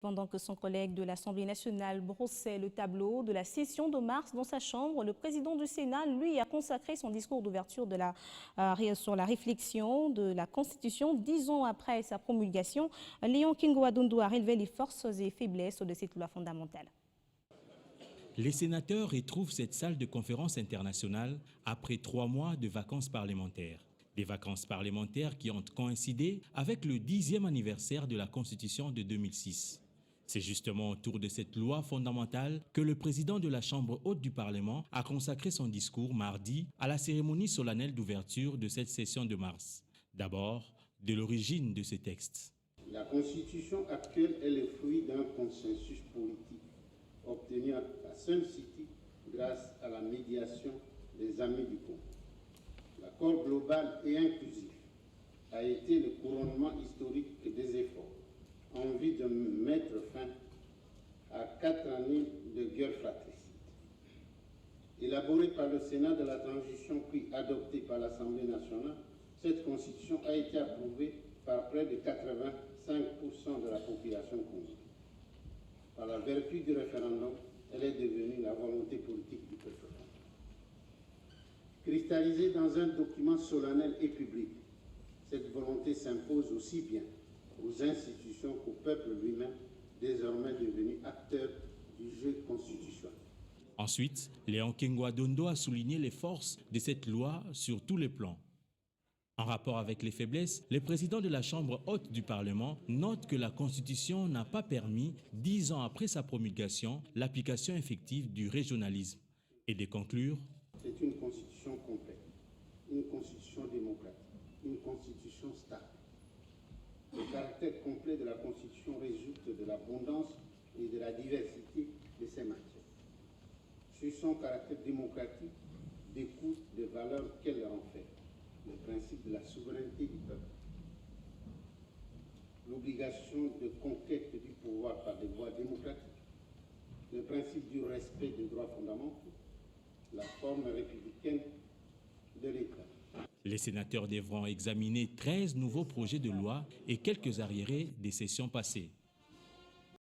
Pendant que son collègue de l'Assemblée nationale brossait le tableau de la session de mars dans sa chambre, le président du Sénat, lui, a consacré son discours d'ouverture sur la réflexion de la Constitution. 10 ans après sa promulgation, Léon Kingwa Dundu a relevé les forces et faiblesses de cette loi fondamentale. Les sénateurs retrouvent cette salle de conférence internationale après 3 mois de vacances parlementaires. Des vacances parlementaires qui ont coïncidé avec le 10e anniversaire de la Constitution de 2006. C'est justement autour de cette loi fondamentale que le président de la Chambre haute du Parlement a consacré son discours mardi à la cérémonie solennelle d'ouverture de cette session de mars. D'abord, de l'origine de ce texte. La Constitution actuelle est le fruit d'un consensus politique obtenu à Sun City grâce à la médiation des Amis du Congo. L'accord global et inclusif a été le couronnement historique des efforts en vue de mettre fin à 4 années de guerre fratricide. Élaborée par le Sénat de la transition puis adoptée par l'Assemblée nationale, cette Constitution a été approuvée par près de 85% de la population congolaise. Par la vertu du référendum, elle est devenue la volonté politique du peuple. Cristallisée dans un document solennel et public, cette volonté s'impose aussi bien aux institutions qu'au peuple lui-même, désormais devenu acteur du jeu constitutionnel. Ensuite, Léon Kingwa Dundu a souligné les forces de cette loi sur tous les plans. En rapport avec les faiblesses, le président de la Chambre haute du Parlement note que la Constitution n'a pas permis, 10 ans après sa promulgation, l'application effective du régionalisme et de conclure. C'est une constitution complète, une constitution démocratique, une constitution stable. Le caractère complet de la Constitution résulte de l'abondance et de la diversité de ses matières. Sur son caractère démocratique découle des valeurs qu'elle renferme. Le principe de la souveraineté du peuple, l'obligation de conquête du pouvoir par des voies démocratiques, le principe du respect des droits fondamentaux, la forme républicaine de l'État. Les sénateurs devront examiner 13 nouveaux projets de loi et quelques arriérés des sessions passées.